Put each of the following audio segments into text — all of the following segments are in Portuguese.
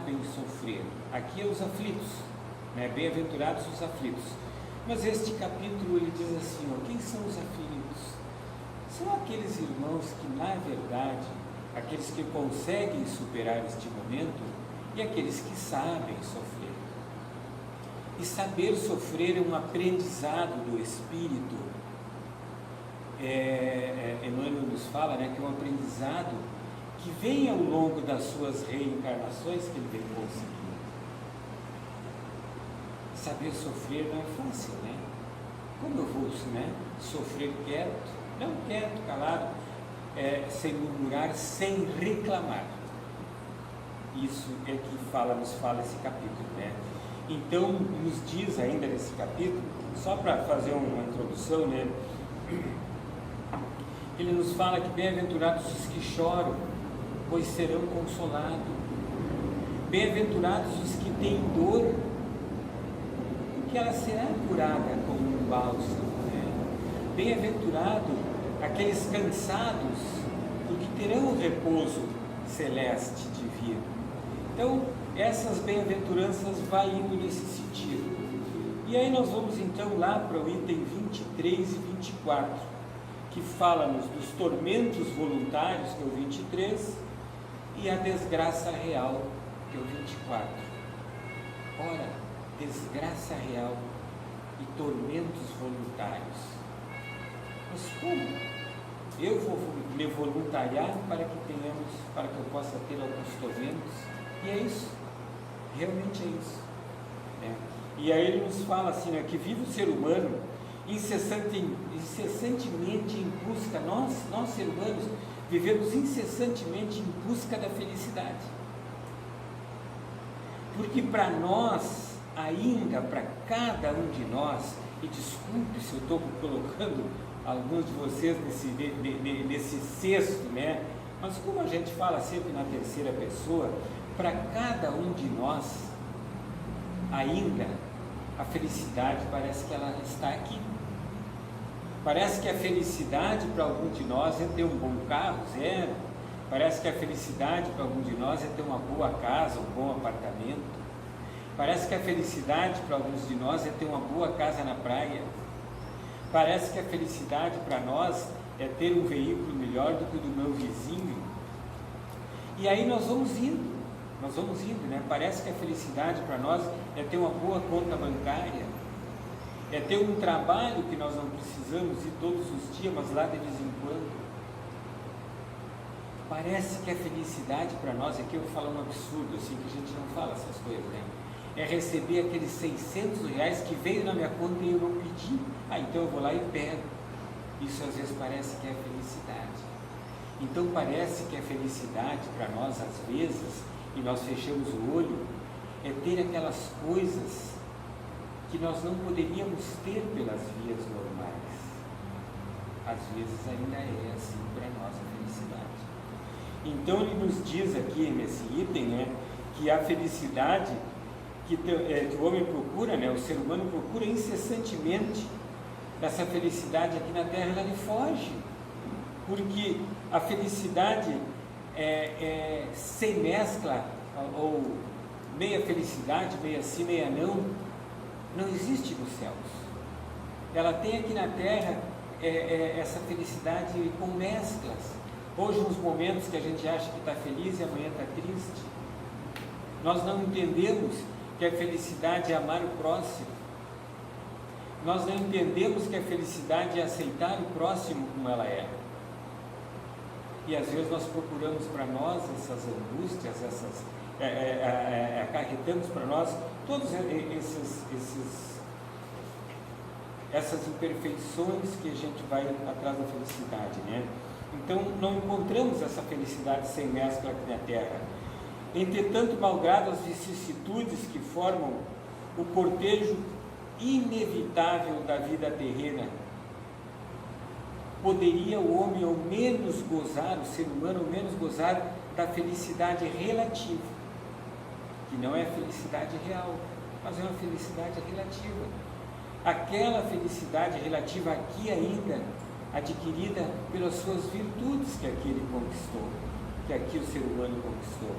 sabem sofrer. Aqui é os aflitos, né? Bem-aventurados os aflitos. Mas este capítulo ele diz assim, ó, quem são os aflitos? São aqueles irmãos que, na verdade, aqueles que conseguem superar este momento e aqueles que sabem sofrer. E saber sofrer é um aprendizado do Espírito. Emmanuel nos fala, né, que é um aprendizado que vem ao longo das suas reencarnações que ele vem conseguindo. Saber sofrer não é fácil, né? Como eu vou, né, sofrer quieto? Não quieto, calado, sem murmurar, sem reclamar. Isso é que nos fala esse capítulo, né? Então, nos diz ainda nesse capítulo, só para fazer uma introdução, né? Ele nos fala que bem-aventurados os que choram, pois serão consolados. Bem-aventurados os que têm dor, porque ela será curada como um bálsamo, né? Bem-aventurado aqueles cansados, porque terão o repouso celeste divino. Então, essas bem-aventuranças vai indo nesse sentido. E aí nós vamos então lá para o item 23 e 24, que fala-nos dos tormentos voluntários, que é o 23, e a desgraça real, que é o 24. Ora, desgraça real e tormentos voluntários. Mas como? Eu vou me voluntariar para que eu possa ter alguns tormentos? E é isso, realmente é isso, né? E aí ele nos fala assim, né, que vive o ser humano incessantemente em busca, nós seres humanos, vivemos incessantemente em busca da felicidade. Porque para nós, ainda para cada um de nós, e desculpe se eu estou colocando alguns de vocês nesse cesto, né? Mas como a gente fala sempre na terceira pessoa, para cada um de nós, ainda, a felicidade parece que ela está aqui. Parece que a felicidade para algum de nós é ter um bom carro, zero. Parece que a felicidade para algum de nós é ter uma boa casa, um bom apartamento. Parece que a felicidade para alguns de nós é ter uma boa casa na praia. Parece que a felicidade para nós é ter um veículo melhor do que o do meu vizinho. E aí nós vamos indo, né? Parece que a felicidade para nós é ter uma boa conta bancária, é ter um trabalho que nós não precisamos ir todos os dias, mas lá de vez em quando. Parece que a felicidade para nós, aqui eu vou falar um absurdo, assim, que a gente não fala essas coisas, né? É receber aqueles 600 reais que veio na minha conta e eu não pedi. Então eu vou lá e pego. Isso às vezes parece que é felicidade. Então parece que a felicidade para nós, às vezes, e nós fechamos o olho, é ter aquelas coisas que nós não poderíamos ter pelas vias normais. Às vezes ainda é assim para nós a felicidade. Então ele nos diz aqui nesse item, né, que a felicidade que o homem procura, né, o ser humano procura incessantemente, essa felicidade aqui na Terra, ela lhe foge, porque a felicidade sem mescla, ou meia felicidade, meia sim, meia não existe nos céus. Ela tem aqui na Terra essa felicidade com mesclas. Hoje, nos momentos que a gente acha que está feliz e amanhã está triste, nós não entendemos que a felicidade é amar o próximo. Nós não entendemos que a felicidade é aceitar o próximo como ela é. E às vezes nós procuramos para nós essas angústias, acarretamos para nós todas essas imperfeições que a gente vai atrás da felicidade, né? Então não encontramos essa felicidade sem mescla aqui na Terra. Entretanto, malgrado as vicissitudes que formam o cortejo inevitável da vida terrena, poderia o homem ao menos gozar, o ser humano ao menos gozar da felicidade relativa, que não é a felicidade real, mas é uma felicidade relativa. Aquela felicidade relativa aqui ainda, adquirida pelas suas virtudes que aqui ele conquistou, que aqui o ser humano conquistou.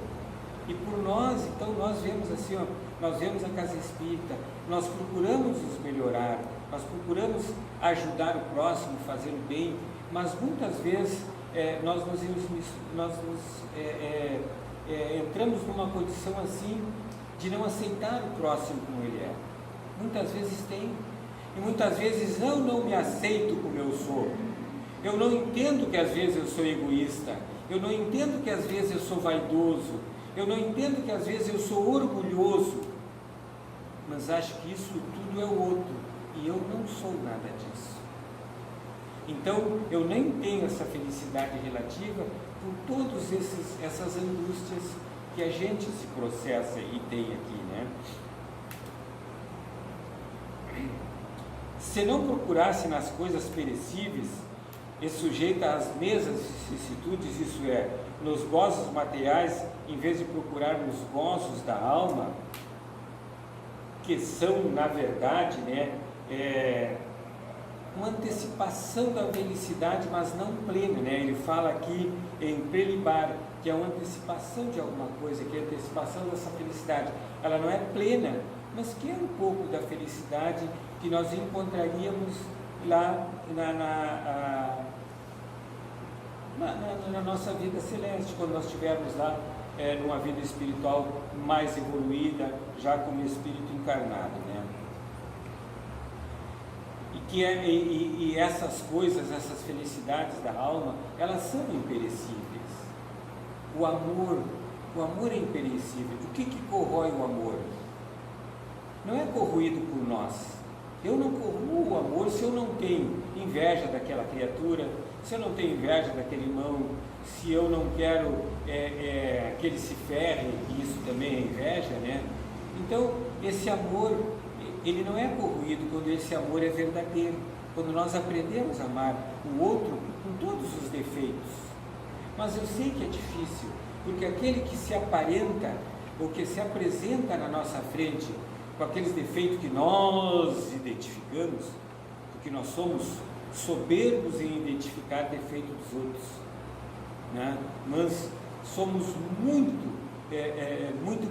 E por nós, então, nós vemos assim, ó, nós vemos a casa espírita, nós procuramos nos melhorar, nós procuramos ajudar o próximo, fazer o bem, mas muitas vezes nós entramos numa condição assim de não aceitar o próximo como ele é. Muitas vezes tem, e muitas vezes eu não me aceito como eu sou. Eu não entendo que às vezes eu sou egoísta, eu não entendo que às vezes eu sou vaidoso, eu não entendo que às vezes eu sou orgulhoso, mas acho que isso tudo é o outro, e eu não sou nada disso. Então, eu nem tenho essa felicidade relativa por todas essas angústias que a gente se processa e tem aqui, né? Se não procurasse nas coisas perecíveis e sujeita às mesmas vicissitudes, isso é, nos gozos materiais, em vez de procurar nos gozos da alma, que são, na verdade, né, uma antecipação da felicidade, mas não plena, né? Ele fala aqui em prelibar, que é uma antecipação de alguma coisa, que é a antecipação dessa felicidade. Ela não é plena, mas que é um pouco da felicidade que nós encontraríamos lá na nossa vida celeste, quando nós estivermos lá numa vida espiritual mais evoluída, já como espírito encarnado, né? E essas coisas, essas felicidades da alma, elas são imperecíveis. O amor é imperecível. O que corrói o amor? Não é corroído por nós. Eu não corroo o amor se eu não tenho inveja daquela criatura, se eu não tenho inveja daquele irmão, se eu não quero que ele se ferre, e isso também é inveja, né? Então, esse amor, ele não é corroído quando esse amor é verdadeiro, quando nós aprendemos a amar o outro com todos os defeitos. Mas eu sei que é difícil, porque aquele que se aparenta, ou que se apresenta na nossa frente, com aqueles defeitos que nós identificamos, porque nós somos soberbos em identificar defeitos dos outros, né? Mas somos muito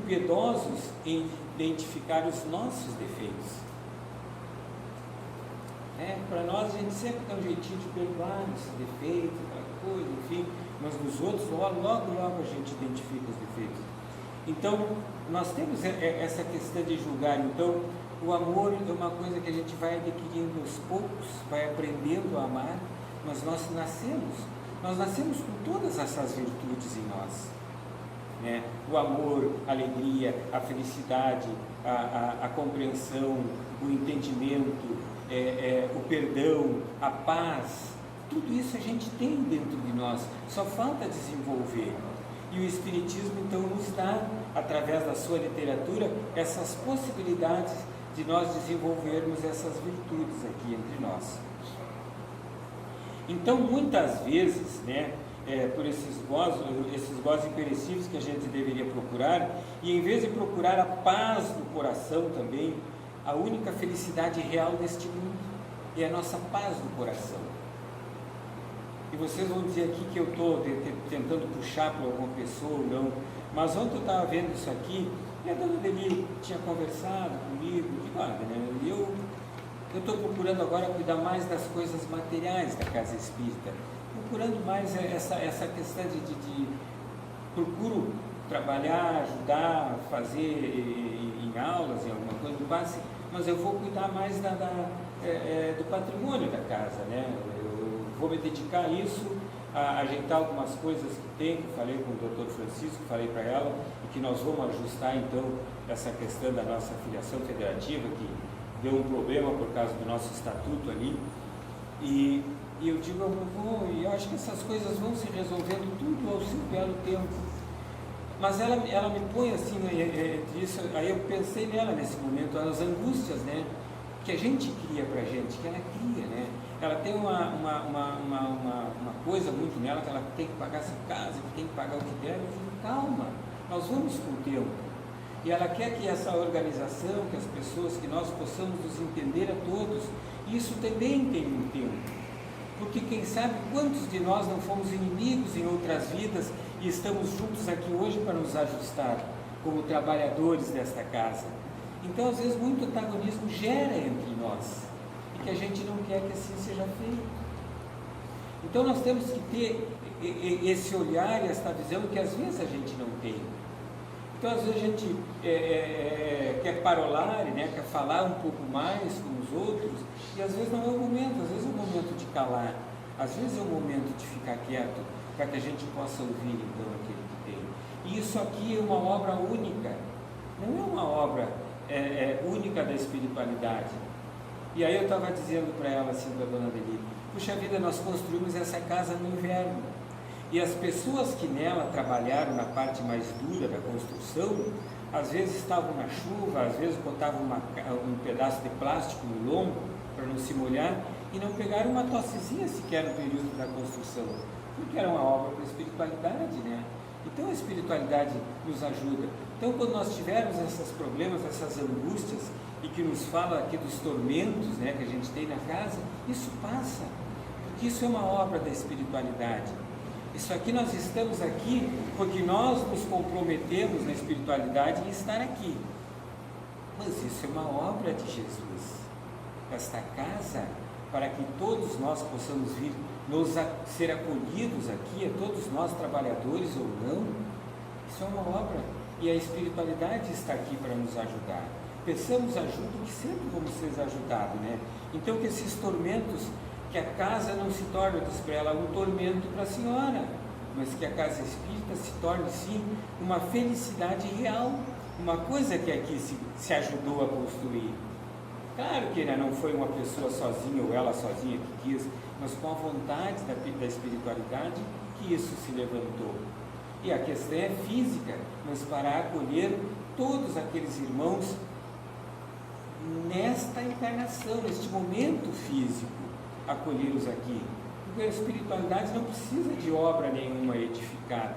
piedosos em identificar os nossos defeitos. Para nós a gente sempre dá um jeitinho de perdoar esses defeitos, aquela coisa, enfim, mas nos outros logo a gente identifica os defeitos. Então, nós temos essa questão de julgar. Então, o amor é uma coisa que a gente vai adquirindo aos poucos, vai aprendendo a amar, mas nós nascemos com todas essas virtudes em nós, né? O amor, a alegria, a felicidade, a compreensão, o entendimento, o perdão, a paz, tudo isso a gente tem dentro de nós, só falta desenvolver. E o Espiritismo então nos dá, através da sua literatura, essas possibilidades de nós desenvolvermos essas virtudes aqui entre nós. Então, muitas vezes, né, por esses gozos imperecíveis que a gente deveria procurar, e em vez de procurar a paz do coração também, a única felicidade real deste mundo é a nossa paz do coração. E vocês vão dizer aqui que eu estou tentando puxar para alguma pessoa ou não, mas ontem eu estava vendo isso aqui, e a dona Deli tinha conversado comigo, digo, olha, né, eu estou procurando agora cuidar mais das coisas materiais da casa espírita, procurando mais essa questão de procuro trabalhar, ajudar, fazer em aulas, em alguma coisa do base, mas eu vou cuidar mais do patrimônio da casa, né? Eu vou me dedicar a isso, a ajeitar algumas coisas que tem, que eu falei com o Dr. Francisco, falei para ela, e que nós vamos ajustar então essa questão da nossa filiação federativa, que deu um problema por causa do nosso estatuto ali, e eu digo, eu acho que essas coisas vão se resolvendo tudo ao seu belo tempo. Mas ela me põe assim, isso, aí eu pensei nela nesse momento, as angústias, né, que a gente cria para a gente, que ela cria, né? Ela tem uma coisa muito nela, que ela tem que pagar essa casa, que tem que pagar o que deve. Eu digo, calma, nós vamos com o tempo. E ela quer que essa organização, que as pessoas, que nós possamos nos entender a todos, isso também tem um tempo. Porque quem sabe quantos de nós não fomos inimigos em outras vidas e estamos juntos aqui hoje para nos ajustar como trabalhadores desta casa. Então, às vezes, muito antagonismo gera entre nós e que a gente não quer que assim seja feito. Então, nós temos que ter esse olhar e esta visão que às vezes a gente não tem. Então, às vezes a gente quer parolar, né, quer falar um pouco mais com os outros, e às vezes não é o momento, às vezes é o momento de calar, às vezes é o momento de ficar quieto, para que a gente possa ouvir então aquele que tem. E isso aqui é uma obra única, não é uma obra única da espiritualidade. E aí eu estava dizendo para ela assim, para a dona Deli, puxa vida, nós construímos essa casa no inverno, e as pessoas que nela trabalharam na parte mais dura da construção, às vezes estavam na chuva, às vezes botavam um pedaço de plástico no lombo para não se molhar, e não pegaram uma tossezinha sequer no período da construção, porque era uma obra para a espiritualidade, né? Então a espiritualidade nos ajuda. Então, quando nós tivermos esses problemas, essas angústias, e que nos fala aqui dos tormentos, né, que a gente tem na casa, isso passa, porque isso é uma obra da espiritualidade. Isso aqui, nós estamos aqui porque nós nos comprometemos na espiritualidade em estar aqui. Mas isso é uma obra de Jesus. Esta casa, para que todos nós possamos vir ser acolhidos aqui, todos nós trabalhadores ou não, isso é uma obra. E a espiritualidade está aqui para nos ajudar. Peçamos ajuda, que sempre vamos ser ajudados, né? Então, que esses tormentos, que a casa não se torne, diz para ela, um tormento para a senhora, mas que a casa espírita se torne, sim, uma felicidade real, uma coisa que aqui se ajudou a construir. Claro que ela não foi uma pessoa sozinha, ou ela sozinha que quis, mas com a vontade da espiritualidade que isso se levantou. E a questão é física, mas para acolher todos aqueles irmãos nesta encarnação, neste momento físico, acolhê-los aqui. Porque a espiritualidade não precisa de obra nenhuma edificada,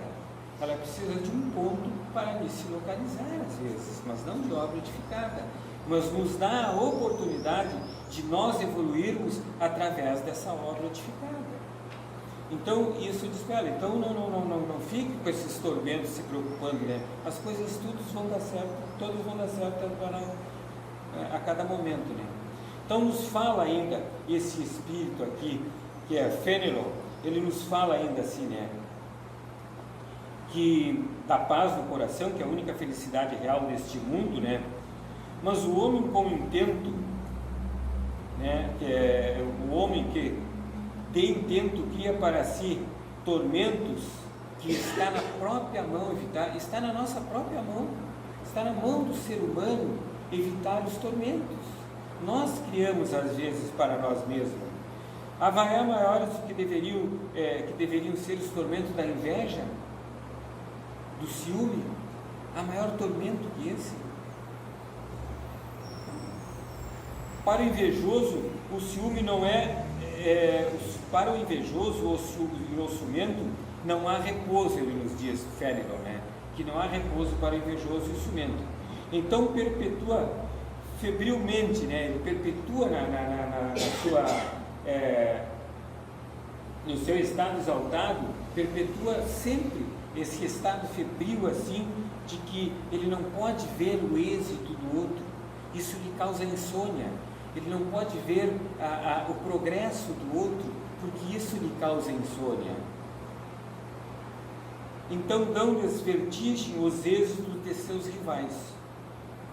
ela precisa de um ponto para se localizar às vezes, mas não de obra edificada, mas nos dá a oportunidade de nós evoluirmos através dessa obra edificada. Então, isso diz para ela, então não fique com esses tormentos se preocupando, né? As coisas todas vão dar certo a cada momento, né? Então nos fala ainda esse espírito aqui, que é Fenelon, ele nos fala ainda assim, né? Que da paz no coração, que é a única felicidade real deste mundo, né? Mas o homem com intento, né? Que é o homem que de intento cria para si tormentos que está na própria mão evitar, está na nossa própria mão, está na mão do ser humano evitar os tormentos. Nós criamos às vezes para nós mesmos. Havaiá maiores que deveriam ser os tormentos da inveja, do ciúme, há maior tormento que esse. Para o invejoso, o ciúme não para o invejoso ou o ciumento, não há repouso, ele nos diz, Fenelon, né? Que não há repouso para o invejoso e o ciumento. Então perpetua febrilmente, né? Ele perpetua no seu estado exaltado, perpetua sempre esse estado febril assim, de que ele não pode ver o êxito do outro, isso lhe causa insônia. Ele não pode ver o progresso do outro, porque isso lhe causa insônia. Então dão-lhes vertigem os êxitos de seus rivais.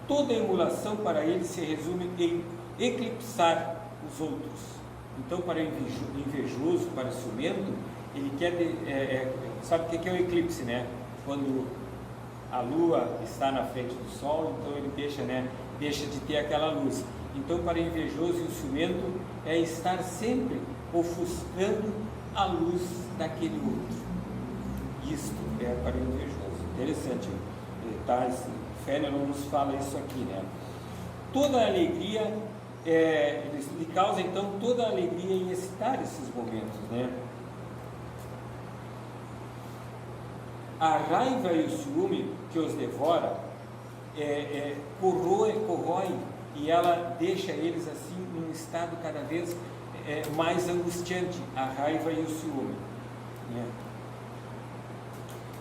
Toda emulação para ele se resume em eclipsar os outros. Então, para o invejoso, para o ciumento, ele quer... sabe o que é o eclipse, né? Quando a lua está na frente do sol, então ele deixa de ter aquela luz. Então, para o invejoso e o ciumento, é estar sempre ofuscando a luz daquele outro. Isto é para o invejoso. Interessante. Fenelon nos fala isso aqui, né? Toda a alegria, lhe causa então toda a alegria em excitar esses momentos, né? A raiva e o ciúme que os devora corrói, e ela deixa eles assim num estado cada vez mais angustiante, a raiva e o ciúme, né?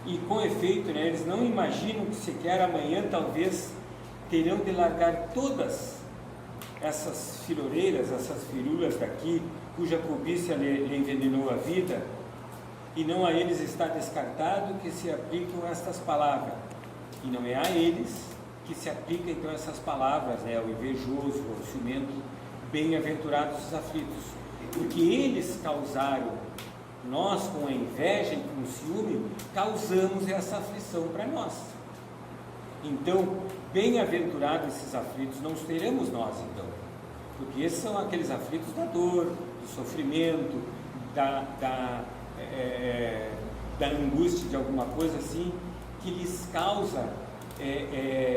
E com efeito, né, eles não imaginam que sequer amanhã talvez terão de largar todas essas filoreiras, essas firulas daqui, cuja cobiça lhe envenenou a vida, e não a eles está descartado que se aplicam estas palavras, e não é a eles que se aplicam então essas palavras, né, ao invejoso, ao ciumento, bem-aventurados os aflitos, porque eles causaram, nós com a inveja e com o ciúme, causamos essa aflição para nós. Então, bem-aventurados esses aflitos, não seremos nós então, porque esses são aqueles aflitos da dor, do sofrimento, da angústia de alguma coisa assim, que lhes causa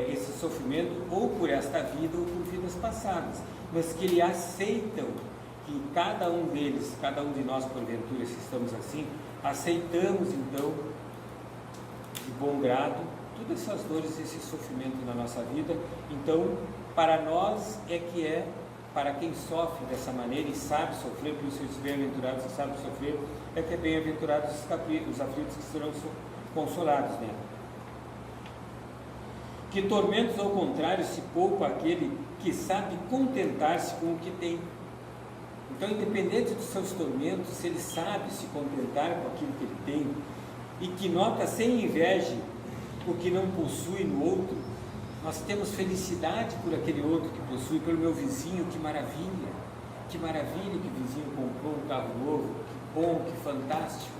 esse sofrimento ou por esta vida ou por vidas passadas, mas que eles aceitam, que cada um deles, cada um de nós porventura, se estamos assim, aceitamos então de bom grado todas essas dores, esse sofrimento na nossa vida. Então, para nós para quem sofre dessa maneira e sabe sofrer, por isso os bem-aventurados que sabem sofrer, é que é bem-aventurados os aflitos que serão consolados, né? Que tormentos ao contrário se poupa aquele que sabe contentar-se com o que tem. Então, independente dos seus tormentos, se ele sabe se contentar com aquilo que ele tem e que nota sem inveja o que não possui no outro, nós temos felicidade por aquele outro que possui, pelo meu vizinho, que maravilha que o vizinho comprou um carro novo, que bom, que fantástico.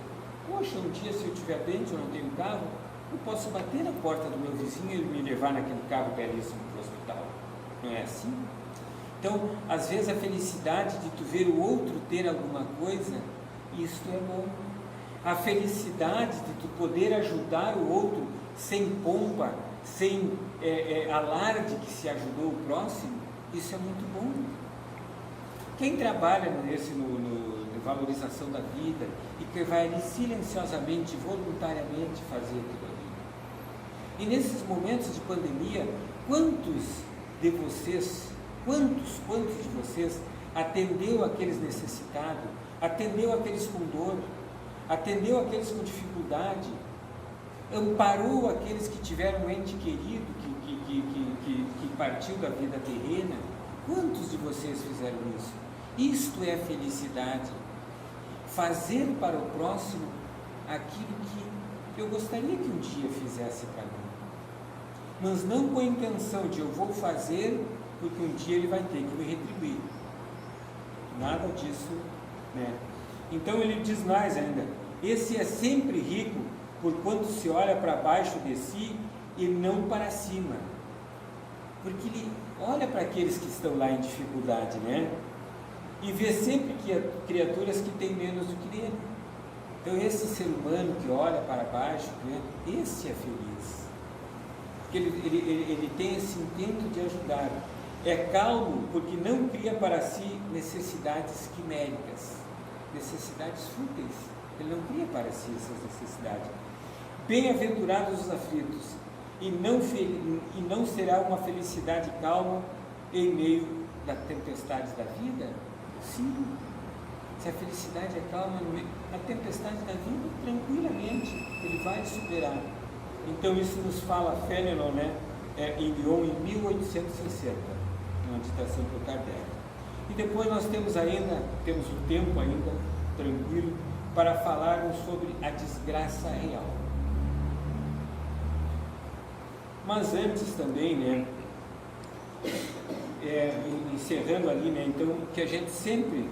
Poxa, um dia se eu estiver doente, eu não tenho carro, eu posso bater na porta do meu vizinho e ele me levar naquele carro belíssimo para o hospital. Não é assim? Então, às vezes a felicidade de tu ver o outro ter alguma coisa, isto é bom. A felicidade de tu poder ajudar o outro sem pompa, sem alarde que se ajudou o próximo, isso é muito bom. Quem trabalha na valorização da vida e que vai ali silenciosamente, voluntariamente fazer aquilo ali. E nesses momentos de pandemia, quantos de vocês atendeu aqueles necessitados, atendeu aqueles com dor, atendeu aqueles com dificuldade, amparou aqueles que tiveram um ente querido que partiu da vida terrena? Quantos de vocês fizeram isso? Isto é felicidade. Fazer para o próximo aquilo que eu gostaria que um dia fizesse para mim, mas não com a intenção de eu vou fazer porque um dia ele vai ter que me retribuir. Nada disso, né? Então ele diz mais ainda: esse é sempre rico, porquanto se olha para baixo de si e não para cima. Porque ele olha para aqueles que estão lá em dificuldade, né? E vê sempre que criaturas que têm menos do que ele. Então esse ser humano que olha para baixo, né, esse é feliz. Porque ele tem esse intento de ajudar. É calmo porque não cria para si necessidades quiméricas, necessidades fúteis. Ele não cria para si essas necessidades. Bem-aventurados os aflitos, e não será uma felicidade calma em meio da tempestade da vida? Sim. Se a felicidade é calma na tempestade da vida, tranquilamente ele vai superar. Então isso nos fala Fénelon, né, em Lyon, em 1860, uma ditação por Kardec. E depois nós temos o tempo ainda, tranquilo, para falarmos sobre a desgraça real. Mas antes também, né, encerrando ali, né, então, que a gente sempre,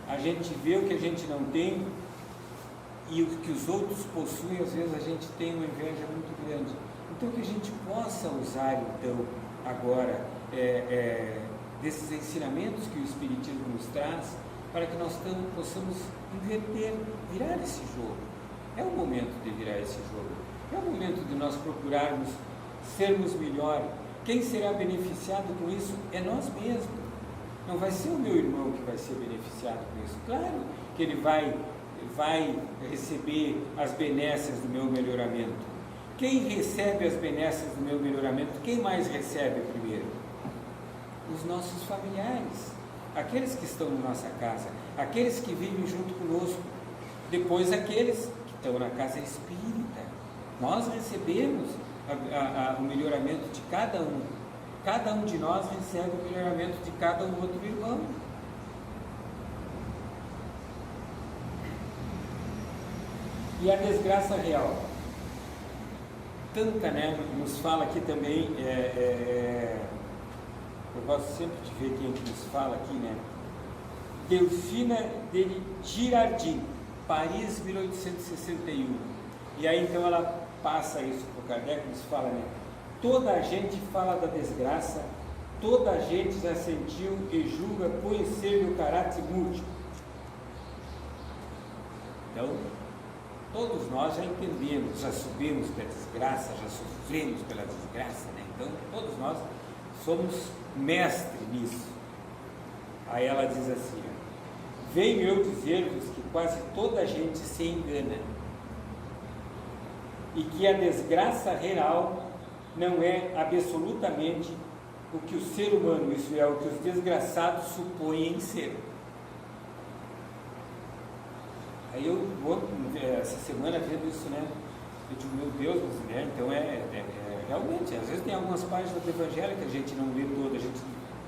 a gente vê o que a gente não tem e o que os outros possuem, às vezes a gente tem uma inveja muito grande. Então que a gente possa usar, então, agora, desses ensinamentos que o Espiritismo nos traz, para que nós possamos inverter, virar esse jogo. É o momento de virar esse jogo. É o momento de nós procurarmos sermos melhor. Quem será beneficiado com isso é nós mesmos. Não vai ser o meu irmão que vai ser beneficiado com isso. Claro que ele vai receber as benesses do meu melhoramento. Quem recebe as benesses do meu melhoramento, quem mais recebe primeiro? Os nossos familiares. aqueles que estão na nossa casa, aqueles que vivem junto conosco, depois aqueles que estão na casa espírita. Nós recebemos o melhoramento de cada um de nós recebe o melhoramento de cada outro irmão. E a desgraça real, tanta, né, nos fala aqui também, eu gosto sempre de ver quem nos fala aqui, né? Delfina de Girardin, Paris, 1861. E aí então ela passa isso para o Kardec, nos fala, né? Toda a gente fala da desgraça, toda a gente já sentiu e julga conhecer o caráter múltiplo. Então, todos nós já entendemos, já subimos pela desgraça, já sofremos pela desgraça, né? Então, todos nós somos mestres nisso. Aí ela diz assim, ó, venho eu dizer-vos que quase toda a gente se engana e que a desgraça real não é absolutamente o que o ser humano, isso é, o que os desgraçados supõem ser. Aí eu vou, essa semana, vendo isso, né? Eu digo, meu Deus, né? Então realmente, às vezes tem algumas páginas do Evangelho que a gente não lê todo, a gente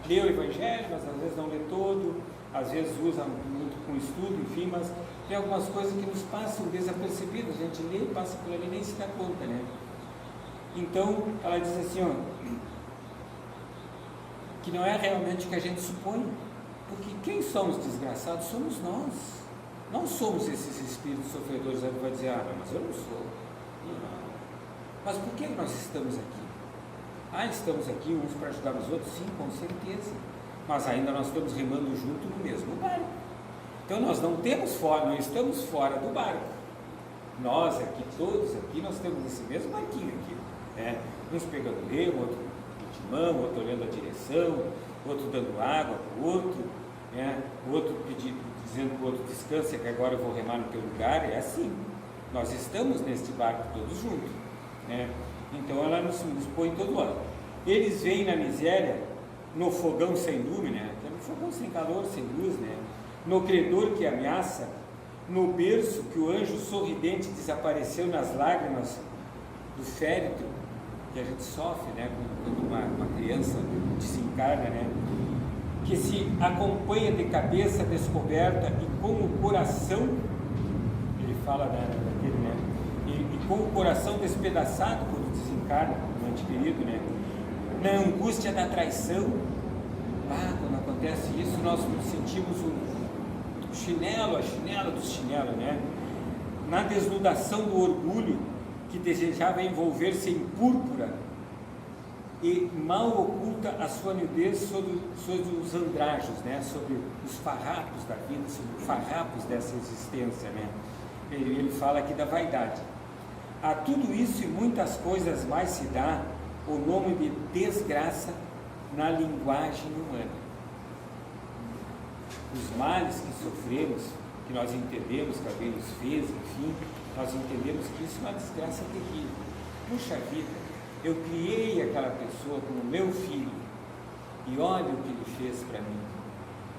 lê o Evangelho, mas às vezes não lê todo, às vezes usa muito com estudo, enfim, mas tem algumas coisas que nos passam desapercebidas, a gente lê, passa por ali e nem se dá conta, né? Então, ela diz assim, ó, que não é realmente o que a gente supõe, porque quem somos desgraçados somos nós. Não somos esses espíritos sofredores. Ele vai dizer, mas eu não sou. Não. Mas por que nós estamos aqui? Estamos aqui uns para ajudar os outros? Sim, com certeza. Mas ainda nós estamos remando junto no mesmo barco. Então nós não estamos fora do barco. Nós aqui, todos aqui, nós temos esse mesmo barquinho aqui. Né? Uns pegando remo, outro de timão, outro olhando a direção, outro dando água para o outro, né? O outro dizendo para o outro, descansa que agora eu vou remar no teu lugar. É assim, nós estamos neste barco todos juntos, né? Então ela nos põe todo lado. Eles veem na miséria, no fogão sem lume, né? No fogão sem calor, sem luz, né? No credor que ameaça, no berço que o anjo sorridente desapareceu nas lágrimas do féretro, que a gente sofre, né? Quando uma criança desencarna, né? Que se acompanha de cabeça descoberta e com o coração, ele fala daquele, né? E com o coração despedaçado quando desencarna, o ente querido, né? Na angústia da traição, quando acontece isso, nós sentimos a chinela dos chinelos, né? Na desnudação do orgulho que desejava envolver-se em púrpura e mal oculta a sua nudez sobre os andrajos, né? Sobre os farrapos da vida, sobre os farrapos dessa existência, né? Ele fala aqui da vaidade. A tudo isso e muitas coisas mais se dá o nome de desgraça na linguagem humana. Os males que sofremos, que nós entendemos que alguém nos fez, enfim, nós entendemos que isso é uma desgraça terrível. Puxa vida, eu criei aquela pessoa como meu filho e olha o que ele fez para mim.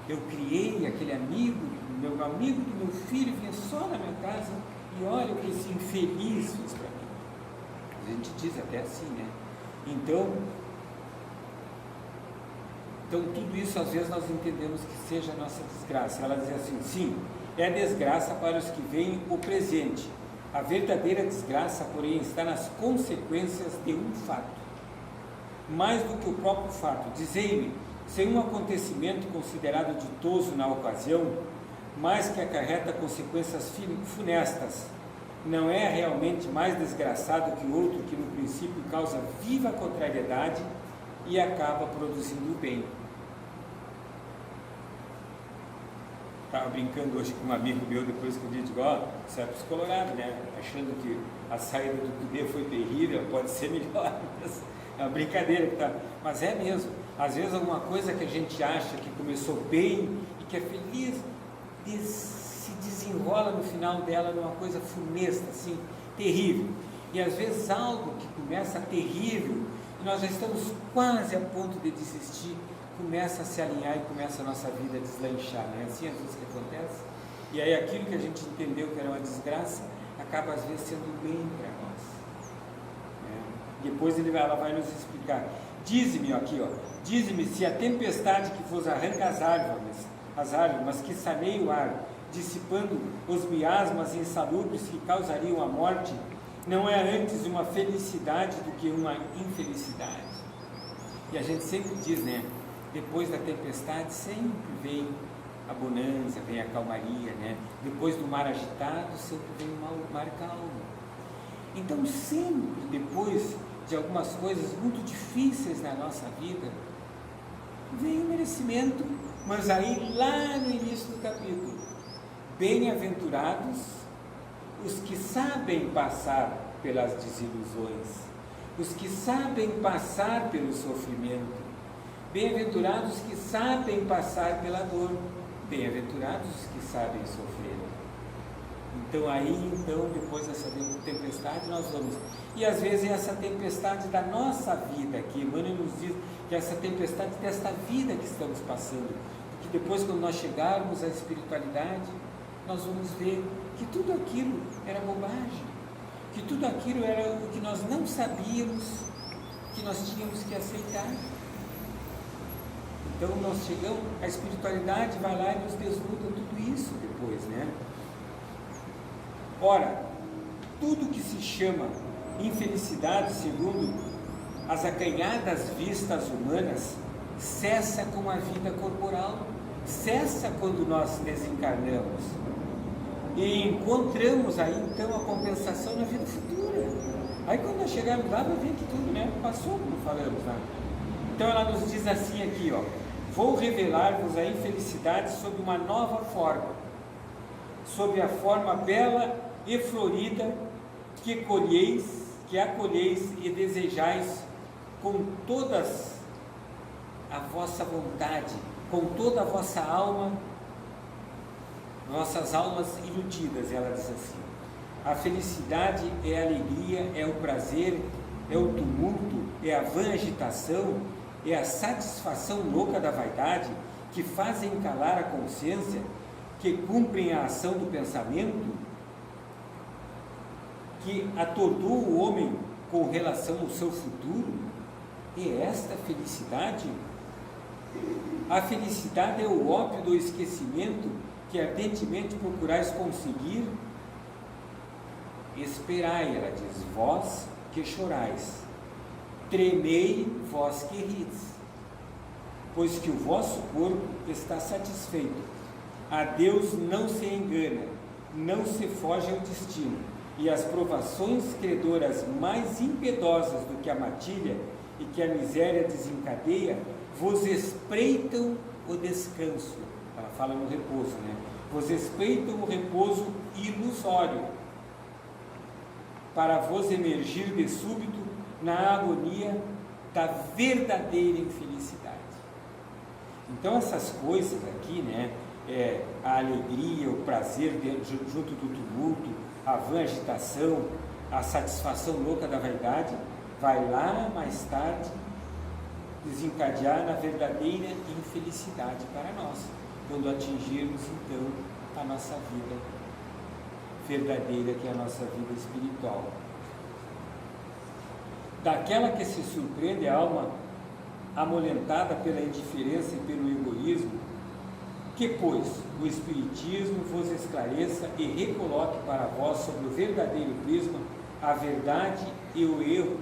Eu criei aquele amigo, meu amigo do meu filho vinha só na minha casa e olha o que esse infeliz fez para mim. A gente diz até assim, né? Então tudo isso às vezes nós entendemos que seja a nossa desgraça. Ela diz assim, sim, é desgraça para os que veem o presente. A verdadeira desgraça, porém, está nas consequências de um fato. Mais do que o próprio fato, dizei-me, sem um acontecimento considerado ditoso na ocasião, mas que acarreta consequências funestas, não é realmente mais desgraçado que o outro que no princípio causa viva contrariedade e acaba produzindo o bem. Estava brincando hoje com um amigo meu, depois que eu disse, você é psicologado, né? Achando que a saída do poder foi terrível, pode ser melhor. É uma brincadeira, tá? Mas é mesmo. Às vezes alguma coisa que a gente acha que começou bem e que é feliz, se desenrola no final dela numa coisa funesta, assim, terrível. E às vezes algo que começa terrível e nós já estamos quase a ponto de desistir, começa a se alinhar e começa a nossa vida a deslanchar, não é assim às vezes que acontece? E aí aquilo que a gente entendeu que era uma desgraça, acaba às vezes sendo bem para nós. Depois ela vai nos explicar. Dize-me aqui, ó, dize-me se a tempestade que vos arranca as árvores, mas que saneia o ar, dissipando os miasmas insalubres que causariam a morte, não é antes uma felicidade do que uma infelicidade. E a gente sempre diz, né? Depois da tempestade sempre vem a bonança, vem a calmaria, né? Depois do mar agitado sempre vem o mar calmo. Então sempre depois de algumas coisas muito difíceis na nossa vida, vem o merecimento. Mas aí lá no início do capítulo, bem-aventurados os que sabem passar pelas desilusões, os que sabem passar pelo sofrimento, bem-aventurados os que sabem passar pela dor, bem-aventurados os que sabem sofrer. Então aí, depois dessa tempestade nós vamos, e às vezes é essa tempestade da nossa vida, que Emmanuel nos diz que é essa tempestade desta vida que estamos passando, porque depois quando nós chegarmos à espiritualidade, nós vamos ver que tudo aquilo era bobagem, que tudo aquilo era o que nós não sabíamos, que nós tínhamos que aceitar. Então nós chegamos, a espiritualidade vai lá e nos desnuda tudo isso depois, né? Ora, tudo que se chama infelicidade, segundo as acanhadas vistas humanas, cessa com a vida corporal, cessa quando nós desencarnamos. E encontramos aí então a compensação na vida futura. Aí quando nós chegarmos lá, vai ver que tudo, né, passou, como falamos lá. Então ela nos diz assim aqui, ó: vou revelar-vos a infelicidade sob uma nova forma, sob a forma bela e florida que acolheis e desejais com todas a vossa vontade, com toda a vossa alma, vossas almas iludidas. Ela diz assim: a felicidade é a alegria, é o prazer, é o tumulto, é a vã agitação, é a satisfação louca da vaidade, que fazem calar a consciência, que cumprem a ação do pensamento, que atordoa o homem com relação ao seu futuro. E esta felicidade, a felicidade é o ópio do esquecimento que ardentemente procurais conseguir. Esperai, ela diz, vós que chorais, tremei, vós que rides, pois que o vosso corpo está satisfeito. A Deus não se engana, não se foge ao destino, e as provações credoras mais impiedosas do que a matilha e que a miséria desencadeia, vos espreitam o descanso. Ela fala no repouso, né? Vos espreitam o repouso ilusório, para vos emergir de súbito na agonia da verdadeira infelicidade. Então essas coisas aqui, né, a alegria, o prazer junto do tumulto, a vã agitação, a satisfação louca da vaidade, vai lá mais tarde desencadear na verdadeira infelicidade para nós, quando atingirmos então a nossa vida verdadeira, que é a nossa vida espiritual. Daquela que se surpreende a alma amolentada pela indiferença e pelo egoísmo, que, pois, o Espiritismo vos esclareça e recoloque para vós sobre o verdadeiro prisma a verdade e o erro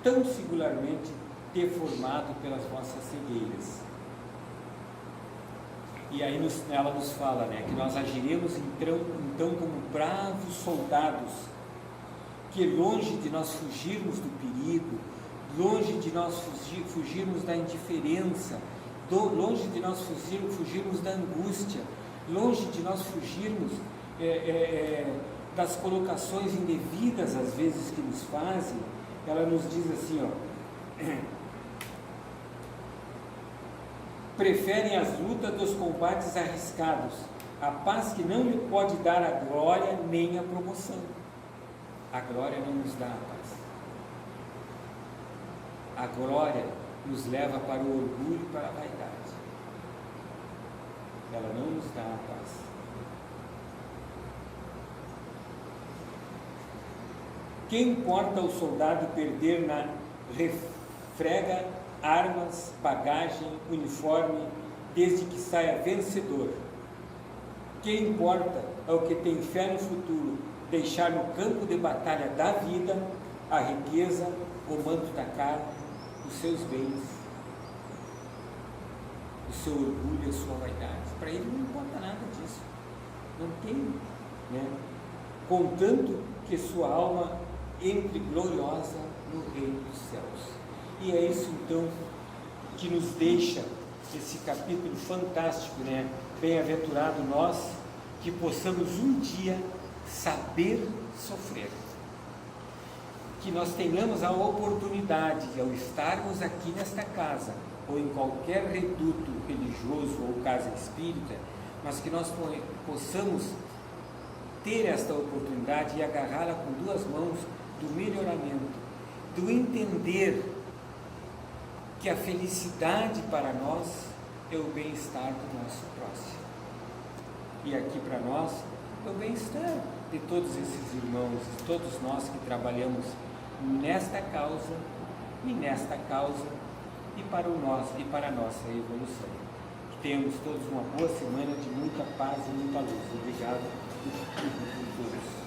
tão singularmente deformado pelas vossas cegueiras. E aí ela nos fala, né, que nós agiremos então como bravos soldados, que longe de nós fugirmos do perigo, longe de nós fugirmos da indiferença, longe de nós fugirmos da angústia, longe de nós fugirmos das colocações indevidas às vezes que nos fazem. Ela nos diz assim, ó: preferem as lutas dos combates arriscados, a paz que não lhe pode dar a glória nem a promoção. A glória não nos dá a paz. A glória nos leva para o orgulho e para a vaidade. Ela não nos dá a paz. Que importa o soldado perder na refrega armas, bagagem, uniforme, desde que saia vencedor? Que importa ao que tem fé no futuro deixar no campo de batalha da vida a riqueza, o manto da carne, os seus bens, o seu orgulho e a sua vaidade? Para ele não importa nada disso. Não tem, né? Contanto que sua alma entre gloriosa no reino dos céus. E é isso então que nos deixa esse capítulo fantástico, né? Bem-aventurado nós que possamos um dia saber sofrer. Que nós tenhamos a oportunidade de, ao estarmos aqui nesta casa, ou em qualquer reduto religioso ou casa espírita, mas que nós possamos ter esta oportunidade e agarrá-la com duas mãos do melhoramento, do entender que a felicidade para nós é o bem-estar do nosso próximo. E aqui para nós é o bem-estar de todos esses irmãos, de todos nós que trabalhamos nesta causa e para a nossa evolução. Que tenhamos todos uma boa semana de muita paz e muita luz. Obrigado por todos.